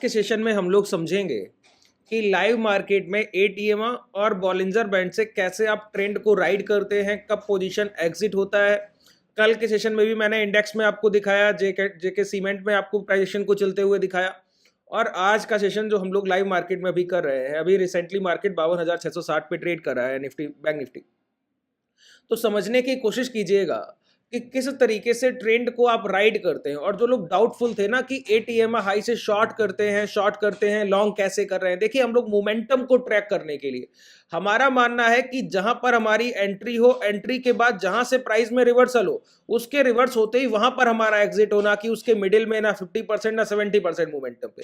के सेशन में हम लोग समझेंगे कि लाइव मार्केट में एटीएम और बॉलिंजर बैंड से कैसे आप ट्रेंड को राइड करते हैं, कब पोजीशन एग्जिट होता है। कल के सेशन में भी मैंने इंडेक्स में आपको दिखाया, जेके सीमेंट में आपको प्राइजेशन को चलते हुए दिखाया। और आज का सेशन जो हम लोग लाइव मार्केट में अभी कर रहे हैं, अभी रिसेंटली मार्केट 52,660 पे ट्रेड कर रहा है निफ्टी, बैंक निफ्टी। तो समझने की कोशिश कीजिएगा कि किस तरीके से ट्रेंड को आप राइड करते हैं। और जो लोग डाउटफुल थे ना कि एटीएम हाई से शॉर्ट करते हैं लॉन्ग कैसे कर रहे हैं, देखिए हम लोग मोमेंटम को ट्रैक करने के लिए हमारा मानना है कि जहां पर हमारी एंट्री हो, एंट्री के बाद जहां से प्राइस में रिवर्सल हो, उसके रिवर्स होते ही वहां पर हमारा एग्जिट होना, कि उसके मिडिल में ना 50% ना 70% मोमेंटम पे।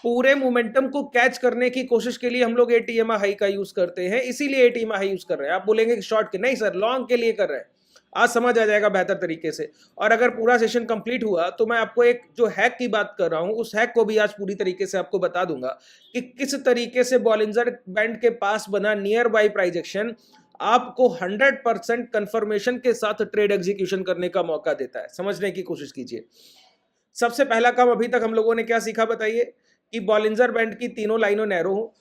पूरे मोमेंटम को कैच करने की कोशिश के लिए हम लोग एटीएम हाई का यूज करते हैं, इसीलिए एटीएम हाई यूज कर रहे हैं। आप बोलेंगे कि शॉर्ट के, नहीं सर, लॉन्ग के लिए कर रहे हैं। आज समझ आ जाएगा बेहतर तरीके से। और अगर पूरा सेशन कंप्लीट हुआ तो मैं आपको एक जो हैक की बात कर रहा हूं, उस हैक को भी आज पूरी तरीके से आपको बता दूंगा कि किस तरीके से बॉलिंजर बैंड के पास बना नियर बाई प्राइस एक्शन आपको 100% कंफर्मेशन के साथ ट्रेड एग्जीक्यूशन करने का मौका देता है। समझने की कोशिश कीजिए। सबसे पहला काम अभी तक हम लोगों ने क्या सीखा बताइए, कि बॉलिंजर बैंड की तीनों लाइनों नैरो हो,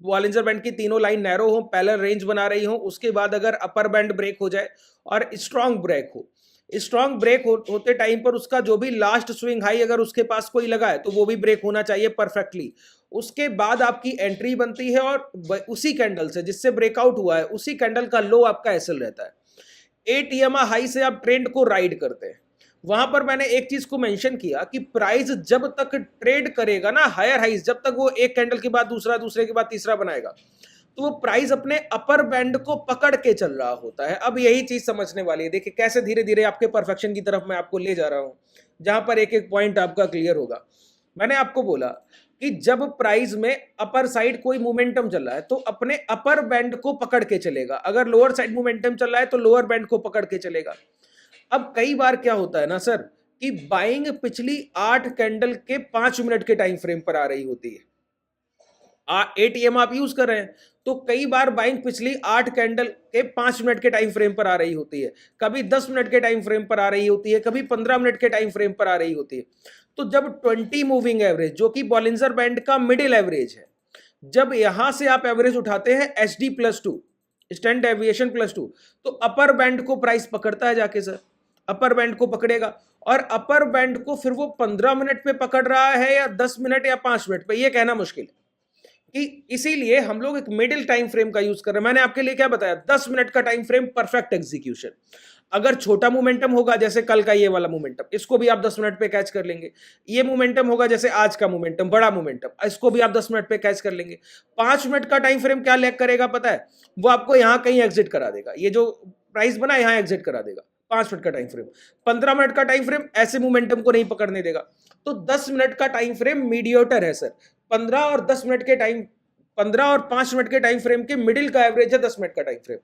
बॉलिंजर बैंड की तीनों लाइन नैरो हो, पैरेलल रेंज बना रही हो। उसके बाद अगर अपर बैंड ब्रेक हो जाए और स्ट्रांग ब्रेक हो, स्ट्रांग ब्रेक होते टाइम पर उसका जो भी लास्ट स्विंग हाई अगर उसके पास कोई लगा है तो वो भी ब्रेक होना चाहिए परफेक्टली। उसके बाद आपकी एंट्री बनती है और उसी कैंडल से जिससे ब्रेकआउट हुआ है उसी कैंडल का लो आपका एसएल रहता है। एटीएम हाई से आप ट्रेंड को राइड करते हैं। वहां पर मैंने एक चीज को मेंशन किया कि प्राइस जब तक ट्रेड करेगा ना हायर हाइज, जब तक वो एक कैंडल के बाद दूसरा, दूसरे के बाद तीसरा बनाएगा, तो वो प्राइस अपने अपर बैंड को पकड़ के चल रहा होता है। अब यही चीज समझने वाली है। देखिए कैसे धीरे धीरे आपके परफेक्शन की तरफ मैं आपको ले जा रहा हूं, जहां पर एक एक पॉइंट आपका क्लियर होगा। मैंने आपको बोला कि जब प्राइस में अपर साइड कोई मोमेंटम चल रहा है तो अपने अपर बैंड को पकड़ के चलेगा, अगर लोअर साइड मोमेंटम चल रहा है तो लोअर बैंड को पकड़ के चलेगा। अब कई बार क्या होता है ना सर, कि बाइंग पिछली 8 कैंडल के 5 मिनट के टाइम फ्रेम पर आ रही होती है। एटीएम आप यूज कर रहे हैं तो कई बार बाइंग पिछली 8 कैंडल के 5 मिनट के टाइम फ्रेम पर आ रही होती है, कभी 10 मिनट के टाइम फ्रेम पर आ रही होती है, कभी 15 मिनट के टाइम फ्रेम पर आ रही होती है। तो जब 20 मूविंग एवरेज, जो कि बॉलिंजर बैंड का मिडिल एवरेज है, जब यहां से आप एवरेज उठाते हैं SD+2, स्टैंडर्ड डेविएशन +2, तो अपर बैंड को प्राइस पकड़ता है जाके सर, अपर बैंड को पकड़ेगा। और अपर बैंड को फिर वो 15 मिनट पे पकड़ रहा है या 10 मिनट या 5 मिनट पे, ये कहना मुश्किल है। कि इसीलिए हम लोग एक मिडिल टाइम फ्रेम का यूज कर रहे हैं। मैंने आपके लिए क्या बताया, 10 मिनट का टाइम फ्रेम, परफेक्ट एग्जीक्यूशन। अगर छोटा मोमेंटम होगा जैसे कल का ये वाला मोमेंटम, इसको भी आप 10 मिनट पे कैच कर लेंगे। ये मोमेंटम होगा जैसे आज का मोमेंटम, बड़ा मोमेंटम, इसको भी आप 10 मिनट पे कैच कर लेंगे। 5 मिनट का टाइम फ्रेम क्या लैग करेगा पता है, वो आपको यहां कहीं एग्जिट करा देगा। ये जो प्राइस बना यहां एग्जिट करा देगा। 5 मिनट का टाइम फ्रेम, 15 मिनट का टाइम फ्रेम ऐसे मोमेंटम को नहीं पकड़ने देगा। तो 10 मिनट का टाइम फ्रेम मीडिएटर है सर। 15 और 10 मिनट के टाइम, 15 और 5 मिनट के टाइम फ्रेम के मिडिल का एवरेज है 10 मिनट का टाइम फ्रेम।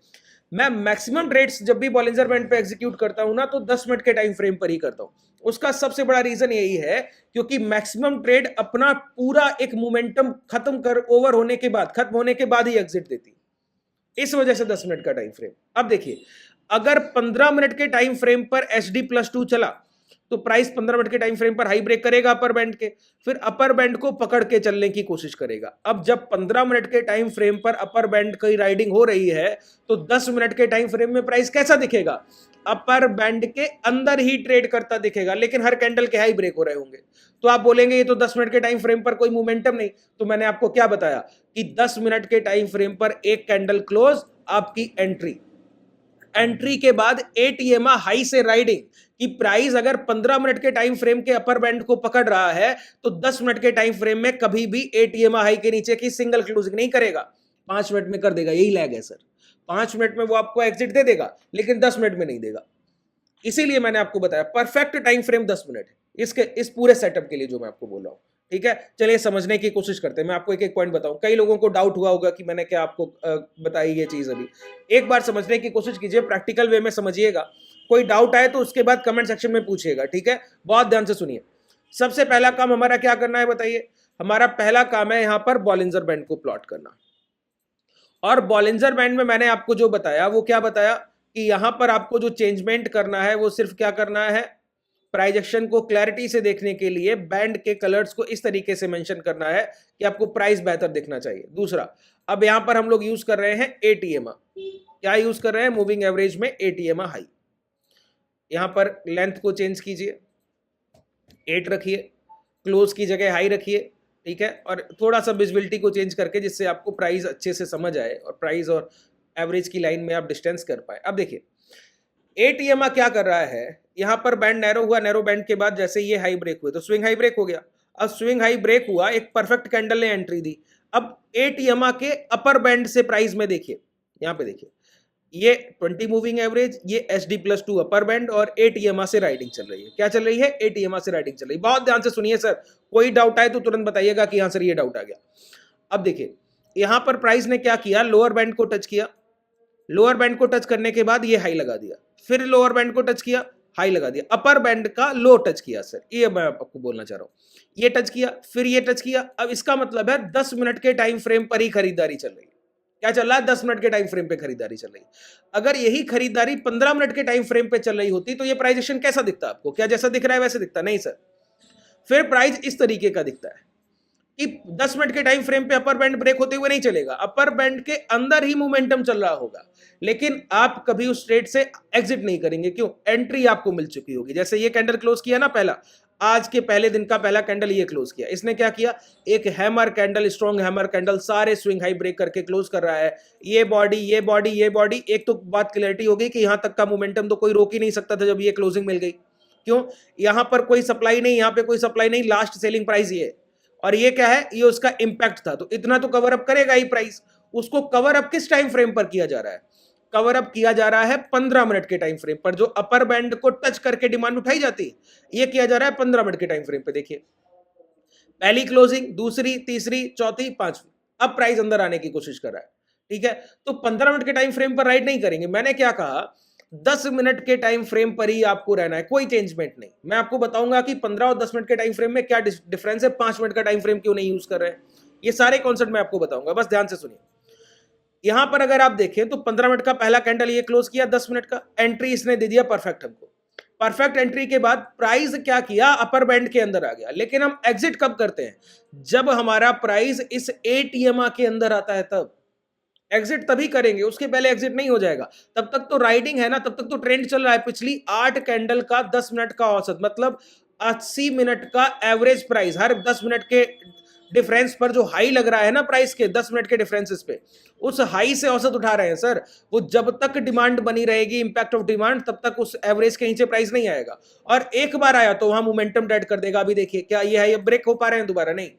मैं मैक्सिमम ट्रेड्स जब भी बॉलिंजर बैंड पे एग्जीक्यूट करता हूं ना, तो 10 मिनट के टाइम फ्रेम पर ही करता हूं। उसका सबसे बड़ा रीजन यही है क्योंकि मैक्सिमम ट्रेड अपना पूरा एक मोमेंटम खत्म कर, ओवर होने के बाद, खत्म होने के बाद ही एग्जिट देती, इस वजह से 10 मिनट का टाइम फ्रेम। अब देखिए, अगर 15 मिनट के टाइम फ्रेम पर SD+2 चला तो प्राइस 15 मिनट के टाइम फ्रेम पर हाई ब्रेक करेगा अपर बैंड के, फिर अपर बैंड को पकड़ के चलने की कोशिश करेगा। अब जब 15 मिनट के टाइम फ्रेम पर अपर बैंड की राइडिंग हो रही है तो 10 मिनट के टाइम फ्रेम में प्राइस कैसा दिखेगा, अपर बैंड के अंदर ही ट्रेड करता दिखेगा, लेकिन हर कैंडल के हाई ब्रेक हो रहे होंगे। तो आप बोलेंगे ये तो 10 मिनट के टाइम फ्रेम पर कोई मोमेंटम नहीं। तो मैंने आपको क्या बताया कि 10 मिनट के टाइम फ्रेम पर एक कैंडल क्लोज, आपकी एंट्री, एंट्री के बाद एटीएम हाई से राइडिंग, कि प्राइस अगर 15 मिनट के टाइम फ्रेम के अपर बैंड को पकड़ रहा है तो 10 मिनट के टाइम फ्रेम में कभी भी एटीएम हाई के नीचे की सिंगल क्लोजिंग नहीं करेगा, 5 मिनट में कर देगा। यही लैग है सर, 5 मिनट में वो आपको एग्जिट दे देगा लेकिन 10 मिनट में नहीं देगा। इसीलिए मैंने आपको बताया परफेक्ट टाइम फ्रेम 10 मिनट है इसके, इस पूरे सेटअप के लिए जो मैं आपको बोल रहा हूं। ठीक है, चलिए समझने की कोशिश करते हैं। मैं आपको एक एक पॉइंट बताऊं, कई लोगों को डाउट हुआ होगा कि मैंने क्या आपको बताई ये चीज। अभी एक बार समझने की कोशिश कीजिए, प्रैक्टिकल वे में समझिएगा। कोई डाउट आए तो उसके बाद कमेंट सेक्शन में पूछिएगा। ठीक है, बहुत ध्यान से सुनिए। सबसे पहला काम हमारा क्या करना है बताइए, हमारा पहला काम है यहां पर बॉलिंजर बैंड को प्लॉट करना। और बॉलिंजर बैंड में मैंने आपको जो बताया वो क्या बताया, कि यहां पर आपको जो चेंजमेंट करना है वो सिर्फ क्या करना है, प्राइस एक्शन को क्लैरिटी से देखने के लिए बैंड के कलर्स को इस तरीके से मेंशन करना है कि आपको प्राइस बेहतर दिखना चाहिए। दूसरा, अब यहां पर हम लोग यूज कर रहे हैं एटीएमआ। क्या यूज कर रहे हैं? मूविंग एवरेज में एटीएमआ हाई। यहां पर लेंथ को चेंज कीजिए, 8 रखिए, क्लोज की जगह हाई रखिए, ठीक है, और थोड़ा सा विजिबिलिटी को चेंज करके जिससे आपको प्राइस अच्छे से समझ आए और प्राइस और एवरेज की लाइन में आप डिस्टेंस कर पाए। अब देखिए एटीएमआ क्या कर रहा है, यहां पर बैंड नैरो हुआ, नैरो बैंड के बाद जैसे ये हाई ब्रेक हुए तो स्विंग हाई ब्रेक हो गया। अब स्विंग हाई ब्रेक हुआ, एक परफेक्ट कैंडल ने एंट्री दी। अब एटीएमआ के अपर बैंड से प्राइस में देखिए, यहां पे देखिए ये 20 मूविंग एवरेज, ये SD+2 अपर बैंड और एटीएमआ से राइडिंग चल रही है। क्या चल रही है? एटीएमआ से राइडिंग चल रही है। बहुत ध्यान से सुनिए सर, कोई डाउट आए तो तुरंत बताइएगा कि हाँ सर ये डाउट आ गया। अब देखिए यहां पर प्राइस ने क्या किया, लोअर बैंड को टच किया, लोअर बैंड को टच करने के बाद ये हाई लगा दिया, फिर लोअर बैंड को टच किया, हाई लगा दिया, अपर बैंड का लो टच किया सर, ये मैं आपको बोलना चाह रहा हूं। ये टच किया, फिर ये टच किया। अब इसका मतलब है 10 मिनट के टाइम फ्रेम पर ही खरीदारी चल रही है। क्या चल रहा है? 10 मिनट के टाइम फ्रेम पे खरीदारी चल रही है। अगर यही खरीदारी 15 मिनट के टाइम फ्रेम पे चल रही होती तो ये प्राइस एक्शन कैसा दिखता आपको? क्या जैसा दिख रहा है वैसे दिखता? नहीं सर, फिर प्राइस इस तरीके का दिखता है कि 10 मिनट के टाइम फ्रेम पे अपर बैंड ब्रेक होते हुए नहीं चलेगा, अपर बैंड के अंदर ही मोमेंटम चल रहा होगा, लेकिन आप कभी उस ट्रेड से एग्जिट नहीं करेंगे। क्यों? एंट्री आपको मिल चुकी होगी। जैसे ये कैंडल क्लोज किया ना, पहला आज के पहले दिन का पहला कैंडल ये क्लोज किया, इसने क्या किया, एक hammer candle, strong hammer candle, सारे स्विंग हाई ब्रेक करके क्लोज कर रहा है। ये बॉडी, ये बॉडी, ये बॉडी, एक तो बात क्लैरिटी हो गई कि यहां तक का मोमेंटम तो कोई रोक ही नहीं सकता था जब ये क्लोजिंग मिल गई। क्यों? यहां पर कोई सप्लाई नहीं, यहां पे कोई सप्लाई नहीं, लास्ट सेलिंग प्राइस ये है, और ये क्या है, ये उसका इंपैक्ट था, तो इतना तो कवर अप करेगा ही प्राइस। उसको कवर अप किस टाइम फ्रेम पर किया जा रहा है? कवर अप किया जा रहा है 15 मिनट के टाइम फ्रेम पर, जो अपर बैंड को टच करके डिमांड उठाई जाती है, ये किया जा रहा है 15 मिनट के टाइम फ्रेम पे। देखिए पहली क्लोजिंग, दूसरी, तीसरी, चौथी, पांचवी, अब प्राइस अंदर आने की कोशिश कर रहा है, ठीक है। तो 15 मिनट के टाइम फ्रेम पर राइड नहीं करेंगे। मैंने क्या कहा, 10 मिनट के टाइम फ्रेम पर ही आपको रहना है, कोई चेंजमेंट नहीं। मैं आपको बताऊंगा कि 15 और 10 मिनट के टाइम फ्रेम में क्या डिफरेंस है, 5 मिनट का टाइम फ्रेम क्यों नहीं यूज कर रहे हैं, ये सारे कॉन्सेप्ट मैं आपको बताऊंगा, बस ध्यान से सुनिए। यहां पर अगर आप देखें तो 15 मिनट का पहला कैंडल ये क्लोज किया, 10 मिनट का एंट्री इसने दे दिया परफेक्ट हमको। परफेक्ट एंट्री के बाद प्राइस क्या किया, अपर बैंड के अंदर आ गया। लेकिन हम एग्जिट कब करते हैं? जब हमारा प्राइस इस एटीएमआ के अंदर आता है, तब एग्जिट तभी करेंगे, उसके पहले एग्जिट नहीं हो जाएगा। तब तक तो राइडिंग है ना, तब तक तो ट्रेंड चल रहा है। पिछली 8 कैंडल का 10 मिनट का औसत, मतलब 80 मिनट का एवरेज प्राइस, हर 10 मिनट के डिफरेंस पर जो हाई लग रहा है ना प्राइस के, 10 मिनट के डिफरेंसेस पे, उस हाई से औसत उठा रहे हैं सर। वो जब तक डिमांड बनी रहेगी, इंपैक्ट ऑफ डिमांड, तब तक उस एवरेज के नीचे प्राइस नहीं आएगा। और एक बार आया तो वहां मोमेंटम डेड कर देगा। अभी देखिए क्या ये है, ये ब्रेक हो पा रहे हैं दोबारा? नहीं,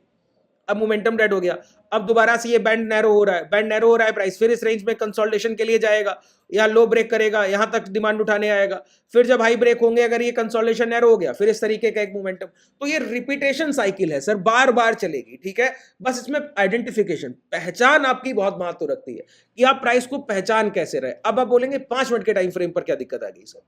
अब मोमेंटम डेड हो गया। अब दोबारा से ये बैंड नैरो हो रहा है, बैंड नैरो हो रहा है, प्राइस फिर इस रेंज में कंसोलिडेशन के लिए जाएगा, या लो ब्रेक करेगा, यहां तक डिमांड उठाने आएगा, फिर जब हाई ब्रेक होंगे, अगर ये कंसोलिडेशन नैरो हो गया, फिर इस तरीके का एक मोमेंटम। तो ये रिपीटेशन साइकिल है सर, बार बार चलेगी, ठीक है। बस इसमें आइडेंटिफिकेशन, पहचान आपकी बहुत महत्व रखती है कि आप प्राइस को पहचान कैसे रहे। अब आप बोलेंगे 5 मिनट के टाइम फ्रेम पर क्या दिक्कत आ गई सर?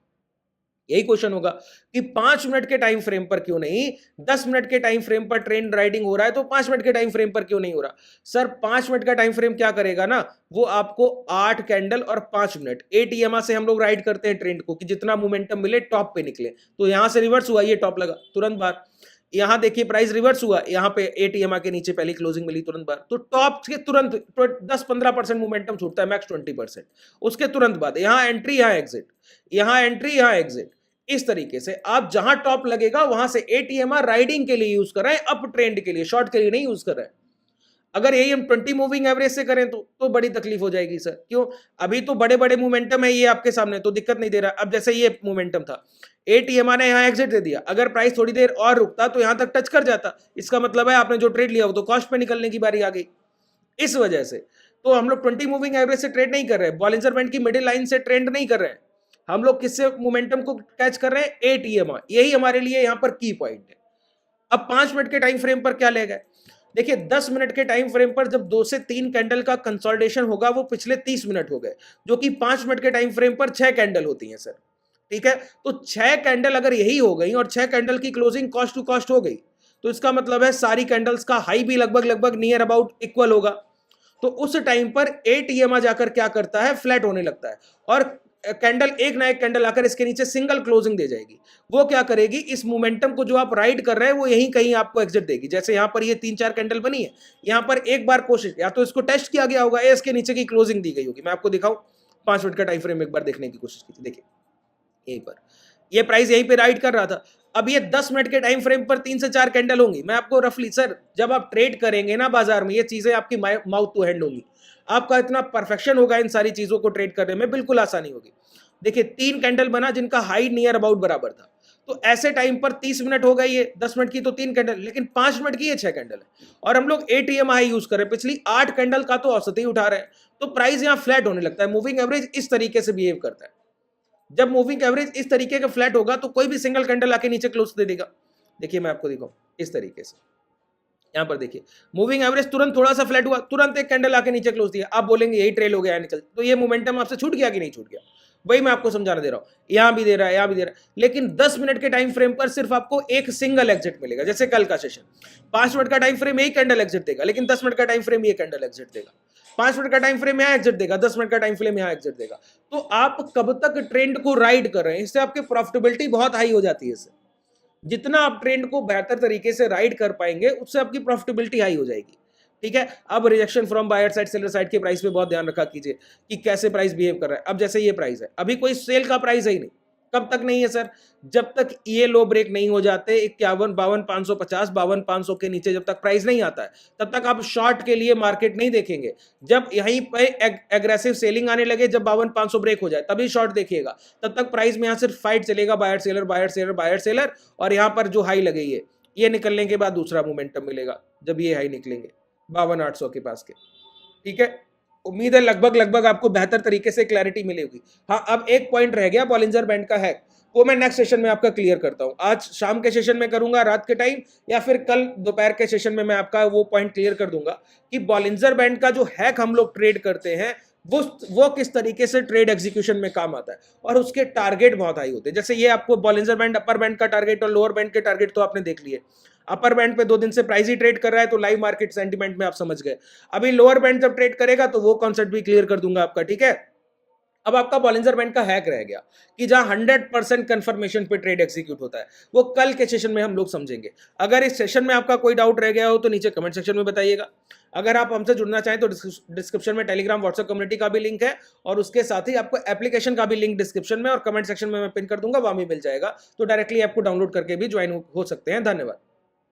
यही क्वेश्चन होगा कि 5 मिनट के टाइम फ्रेम पर क्यों नहीं, 10 मिनट के टाइम फ्रेम पर ट्रेंड राइडिंग हो रहा है तो 5 मिनट के टाइम फ्रेम पर क्यों नहीं हो रहा? सर 5 मिनट का टाइम फ्रेम क्या करेगा ना, वो आपको 8 कैंडल और 5 मिनट एटीएमआ से हम लोग राइड करते हैं ट्रेंड को कि जितना मोमेंटम मिले टॉप पे निकले। तो यहां से रिवर्स हुआ, ये टॉप लगा तुरंत बार, यहां देखिए प्राइस रिवर्स हुआ, यहां पे एटीएमआ के नीचे पहली क्लोजिंग मिली तुरंत बार, तो टॉप के तुरंत 10-15% मोमेंटम छूटता है, मैक्स 20%। उसके तुरंत बाद यहां एंट्री, यहां एग्जिट, यहां एंट्री, यहां एग्जिट। इस तरीके से आप जहां टॉप लगेगा वहां से एटीएमआ राइडिंग के लिए यूज कर रहे हैं, अप ट्रेंड के लिए, शॉर्ट के लिए नहीं यूज कर रहे हैं। अगर यही हम 20 मूविंग एवरेज से करें तो बड़ी तकलीफ हो जाएगी सर। क्यों? अभी तो बड़े बड़े मोमेंटम है ये आपके सामने, तो दिक्कत नहीं दे रहा। अब जैसे ये मोमेंटम था, एटीएमआ ने यहां एग्जिट दे दिया, अगर प्राइस थोड़ी देर और रुकता तो यहां तक टच कर जाता, इसका मतलब है आपने जो ट्रेड लिया वो तो कॉस्ट पे निकलने की बारी आ गई। इस वजह से तो हम लोग 20 मूविंग एवरेज से ट्रेड नहीं कर रहे हैं, बॉलिंजर बैंड की मिडिल लाइन से ट्रेंड नहीं कर रहे हैं, हम लोग किससे मोमेंटम को कैच कर रहे हैं? एटीएमआ। यही हमारे लिए यहां पर की पॉइंट है। अब 5 मिनट के टाइम फ्रेम पर क्या ले गए? देखिए 10 मिनट के टाइम फ्रेम पर जब 2 से 3 कैंडल का कंसोलिडेशन होगा, वो पिछले 30 मिनट हो गए, जो कि 5 मिनट के टाइम फ्रेम पर 6 कैंडल होती हैं सर, ठीक है। तो 6 कैंडल अगर यही हो गई और 6 कैंडल की क्लोजिंग कॉस्ट टू कॉस्ट हो गई, तो इसका मतलब है सारी कैंडल्स का हाई भी लगभग नियर अबाउट इक्वल होगा। तो उस टाइम पर एटीएमआ जाकर क्या करता है, फ्लैट होने लगता है। और कैंडल एक ना एक कैंडल आकर इसके नीचे सिंगल क्लोजिंग दे जाएगी। वो क्या करेगी, इस मोमेंटम को जो आप राइड कर रहे हैं वो यहीं कहीं आपको एग्जिट देगी। जैसे यहां पर ये 3-4 कैंडल बनी है, यहां पर एक बार कोशिश, या तो इसको टेस्ट किया गया होगा या इसके नीचे की क्लोजिंग दी गई होगी। मैं आपको दिखाऊं, 5 मिनट का टाइम फ्रेम एक बार देखने की कोशिश कीजिए। देखिए यहीं पर ये प्राइस यहीं पे राइड कर रहा था। अब ये 10 मिनट के टाइम फ्रेम पर 3 से 4 कैंडल होंगी। मैं आपको रफली, सर जब आप ट्रेड करेंगे ना बाजार में, ये चीजें आपकी माउथ टू हैंड होंगी। आपका इतना परफेक्शन होगा इन सारी चीजों को ट्रेड करने में, बिल्कुल आसानी होगी। देखिए 3 कैंडल बना जिनका हाई नियर अबाउट बराबर था, तो ऐसे टाइम पर 30 मिनट हो गई है, 10 मिनट की तो 3 कैंडल, लेकिन 5 मिनट की ये 6 कैंडल है। और हम लोग एटीएम हाई यूज कर रहे हैं, पिछली 8 कैंडल का तो औसत ही उठा रहे हैं। तो प्राइस यहाँ फ्लैट होने लगता है। मूविंग एवरेज इस तरीके से बिहेव करता है। जब मूविंग एवरेज इस तरीके का फ्लैट होगा तो कोई भी सिंगल कैंडल आके नीचे क्लोज दे देगा। देखिए मैं आपको दिखाऊं इस तरीके से, यहां पर देखिए मूविंग एवरेज तुरंत थोड़ा सा फ्लैट हुआ, तुरंत एक कैंडल आके नीचे क्लोज दिया। आप बोलेंगे यही ट्रेल हो गया निकल, तो ये मोमेंटम आपसे छूट गया कि नहीं छूट गया, वही मैं आपको समझाना दे रहा हूं। यहां भी दे रहा है, यहां भी दे रहा है, लेकिन 10 मिनट के टाइम फ्रेम पर सिर्फ आपको एक सिंगल एग्जिट मिलेगा। जैसे कल का सेशन 5 मिनट का टाइम फ्रेम यही कैंडल एग्जिट देगा, लेकिन 10 मिनट का टाइम फ्रेम ये कैंडल एग्जिट देगा। 5 मिनट का टाइम फ्रेम यहां एग्जिट देगा, 10 मिनट का टाइम फ्रेम यहां एग्जिट देगा। तो आप कब तक ट्रेंड को राइड कर रहे हैं, इससे आपकी प्रॉफिटेबिलिटी बहुत हाई हो जाती है। इससे जितना आप ट्रेंड को बेहतर तरीके से राइड कर पाएंगे, उससे आपकी प्रॉफिटेबिलिटी हाई हो जाएगी। ठीक है। अब rejection from buyer side, seller side के प्राइस पे बहुत ध्यान रखा कीजिए कि कैसे प्राइस बिहेव कर रहा है। अब जैसे ये प्राइस है, अभी कोई सेल का प्राइस है ही नहीं। कब तक नहीं है सर? जब तक ये लो ब्रेक नहीं हो जाते 51, 52, 550, 52, 500 के नीचे जब तक प्राइस नहीं आता है, तब तक आप शॉर्ट के लिए मार्केट नहीं देखेंगे। जब यहीं पे एग्रेसिव सेलिंग आने लगे, जब 52, 500 ब्रेक हो जाए, तभी शॉर्ट देखिएगा। तब तक प्राइस में यहाँ सिर्फ फाइट चलेगा, buyer seller buyer seller buyer seller, और यहाँ पर जो हाई लगी है, ये निकलने के बाद दूसरा मोमेंटम मिलेगा जब ये हाई निकलेंगे 52,800 के पास के। ठीक है। उम्मीद है लगभग आपको बेहतर तरीके से क्लैरिटी मिलेगी। हाँ, अब एक पॉइंट रह गया बॉलिंजर बैंड का है, वो मैं नेक्स्ट सेशन में आपका क्लियर करता हूं। आज शाम के सेशन में करूंगा, रात के टाइम, या फिर कल दोपहर के सेशन में मैं आपका वो पॉइंट क्लियर कर दूंगा कि बॉलिंजर बैंड का जो हैक हम लोग ट्रेड करते हैं वो किस तरीके से ट्रेड एग्जीक्यूशन में काम आता है, और उसके टारगेट बहुत हाई होते हैं। जैसे ये आपको बॉलिंजर बैंड, अपर बैंड का टारगेट और लोअर बैंड के टारगेट तो आपने देख लिए। अपर बैंड पे 2 दिन से प्राइस ही ट्रेड कर रहा है, तो लाइव मार्केट सेंटीमेंट में आप समझ गए। अभी लोअर बैंड जब ट्रेड करेगा तो वो कॉन्सेप्ट भी क्लियर कर दूंगा आपका। ठीक है। अब आपका बॉलिंजर बैंड का हैक रह गया कि जहां 100% कंफर्मेशन पे ट्रेड एग्जीक्यूट होता है, वो कल के सेशन में हम लोग समझेंगे। अगर इस सेशन में आपका कोई डाउट रह गया हो तो नीचे कमेंट सेक्शन में बताइएगा। अगर आप हमसे जुड़ना चाहें तो डिस्क्रिप्शन में टेलीग्राम व्हाट्सएप कम्युनिटी का भी लिंक है, और उसके साथ ही आपको एप्लीकेशन का भी लिंक डिस्क्रिप्शन में और कमेंट सेक्शन में मैं पिन कर दूंगा, वहां भी मिल जाएगा। तो डायरेक्टली आपको डाउनलोड करके भी ज्वाइन हो सकते हैं। धन्यवाद।